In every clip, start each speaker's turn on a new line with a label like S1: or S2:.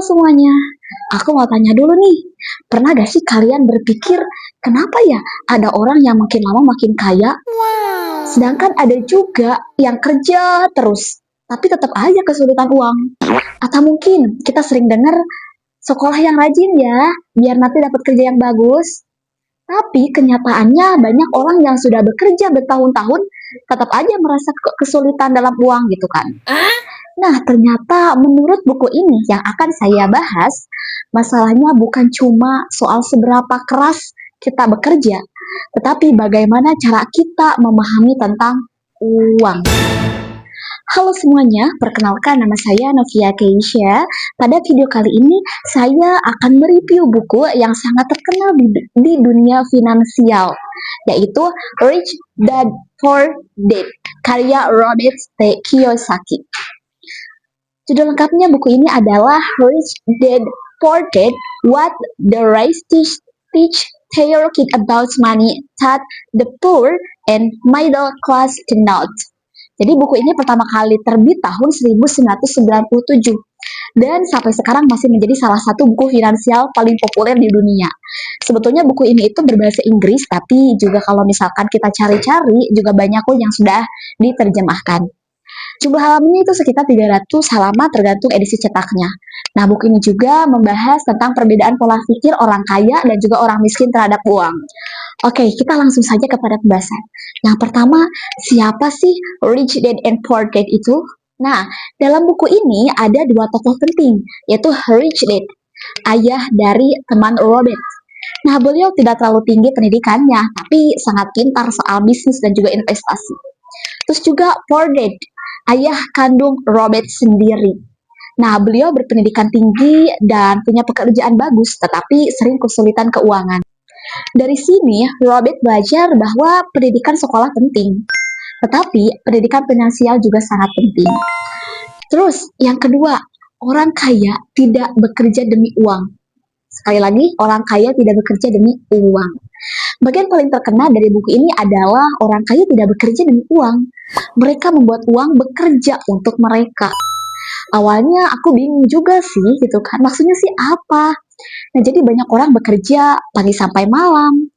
S1: semuanya, aku mau tanya dulu nih, pernah gak sih kalian berpikir kenapa ya ada orang yang makin lama makin kaya, sedangkan ada juga yang kerja terus, tapi tetap aja kesulitan uang? Atau mungkin kita sering dengar sekolah yang rajin ya, biar nanti dapat kerja yang bagus. Tapi kenyataannya banyak orang yang sudah bekerja bertahun-tahun tetap aja merasa kesulitan dalam uang gitu kan. Nah, ternyata menurut buku ini yang akan saya bahas, masalahnya bukan cuma soal seberapa keras kita bekerja, tetapi bagaimana cara kita memahami tentang uang. Halo semuanya, perkenalkan nama saya Novia Keisha. Pada video kali ini, saya akan mereview buku yang sangat terkenal di dunia finansial, yaitu Rich Dad Poor Dad, karya Robert T. Kiyosaki. Judul lengkapnya buku ini adalah Rich Dad Poor Dad, What the Rich Teach Their Kid About Money That the Poor and Middle Class Cannot. Jadi buku ini pertama kali terbit tahun 1997 dan sampai sekarang masih menjadi salah satu buku finansial paling populer di dunia. Sebetulnya buku ini itu berbahasa Inggris, tapi juga kalau misalkan kita cari-cari juga banyak kok yang sudah diterjemahkan. Jumlah halamannya itu sekitar 300 halaman tergantung edisi cetaknya. Nah, buku ini juga membahas tentang perbedaan pola pikir orang kaya dan juga orang miskin terhadap uang. Oke, kita langsung saja kepada pembahasan. Yang pertama, siapa sih Rich Dad and Poor Dad itu? Nah, dalam buku ini ada dua tokoh penting, yaitu Rich Dad, ayah dari teman Robert. Nah, beliau tidak terlalu tinggi pendidikannya, tapi sangat pintar soal bisnis dan juga investasi. Terus juga Poor Dad, ayah kandung Robert sendiri. Nah, beliau berpendidikan tinggi dan punya pekerjaan bagus, tetapi sering kesulitan keuangan. Dari sini, Robert belajar bahwa pendidikan sekolah penting, tetapi pendidikan finansial juga sangat penting. Terus, yang kedua, orang kaya tidak bekerja demi uang. Sekali lagi, orang kaya tidak bekerja demi uang. Bagian paling terkenal dari buku ini adalah orang kaya tidak bekerja demi uang. Mereka membuat uang bekerja untuk mereka. Awalnya aku bingung juga sih gitu kan, maksudnya sih apa? Nah, jadi banyak orang bekerja pagi sampai malam,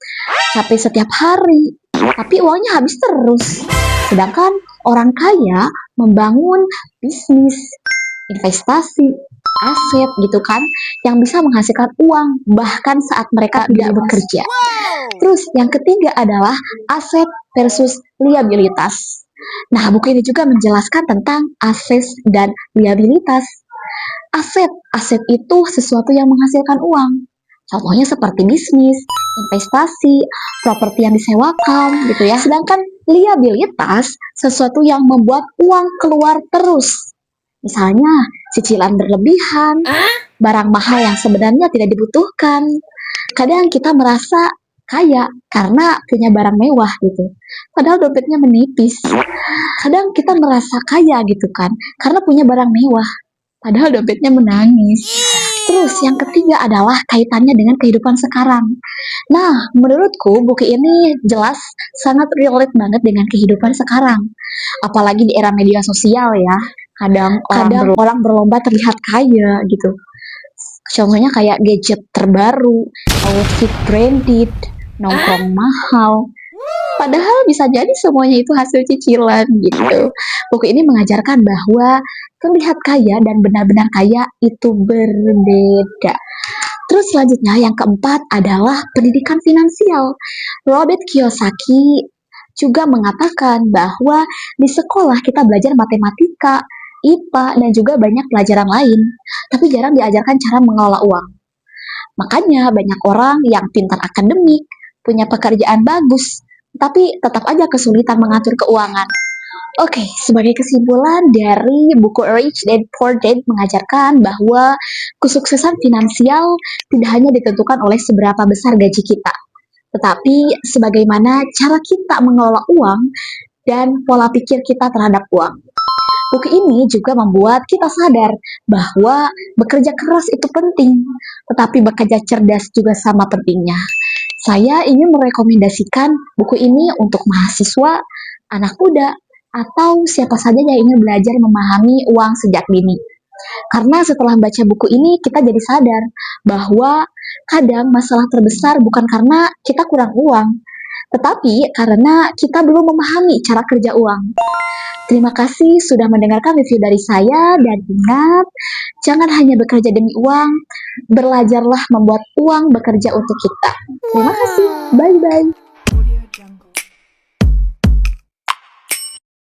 S1: capek setiap hari, tapi uangnya habis terus. Sedangkan orang kaya membangun bisnis, investasi, aset gitu kan, yang bisa menghasilkan uang bahkan saat mereka tidak bekerja. Terus yang ketiga adalah aset versus liabilitas. Nah, buku ini juga menjelaskan tentang aset dan liabilitas. Aset itu sesuatu yang menghasilkan uang. Contohnya seperti bisnis, investasi, properti yang disewakan gitu ya. Sedangkan liabilitas sesuatu yang membuat uang keluar terus. Misalnya cicilan berlebihan, barang mahal yang sebenarnya tidak dibutuhkan. Kadang kita merasa kaya karena punya barang mewah gitu, padahal dompetnya menipis. Kadang kita merasa kaya gitu kan karena punya barang mewah, padahal dompetnya menangis. Terus yang ketiga adalah kaitannya dengan kehidupan sekarang. Nah, menurutku buku ini jelas sangat relate banget dengan kehidupan sekarang, apalagi di era media sosial ya. Kadang orang berlomba terlihat kaya gitu. Contohnya kayak gadget terbaru, outfit branded, nongkrong mahal. Padahal bisa jadi semuanya itu hasil cicilan gitu. Buku ini mengajarkan bahwa terlihat kaya dan benar-benar kaya itu berbeda. Terus selanjutnya yang keempat adalah pendidikan finansial. Robert Kiyosaki juga mengatakan bahwa di sekolah kita belajar matematika, IPA, dan juga banyak pelajaran lain, tapi jarang diajarkan cara mengelola uang. Makanya banyak orang yang pintar akademik, punya pekerjaan bagus, tapi tetap aja kesulitan mengatur keuangan. Oke, sebagai kesimpulan dari buku Rich Dad Poor Dad mengajarkan bahwa kesuksesan finansial tidak hanya ditentukan oleh seberapa besar gaji kita, tetapi sebagaimana cara kita mengelola uang dan pola pikir kita terhadap uang. Buku ini juga membuat kita sadar bahwa bekerja keras itu penting, tetapi bekerja cerdas juga sama pentingnya. Saya ingin merekomendasikan buku ini untuk mahasiswa, anak muda, atau siapa saja yang ingin belajar memahami uang sejak dini. Karena setelah baca buku ini kita jadi sadar bahwa kadang masalah terbesar bukan karena kita kurang uang, tetapi karena kita belum memahami cara kerja uang. Terima kasih sudah mendengarkan review dari saya dan ingat, jangan hanya bekerja demi uang, belajarlah membuat uang bekerja untuk kita. Terima kasih. Bye bye.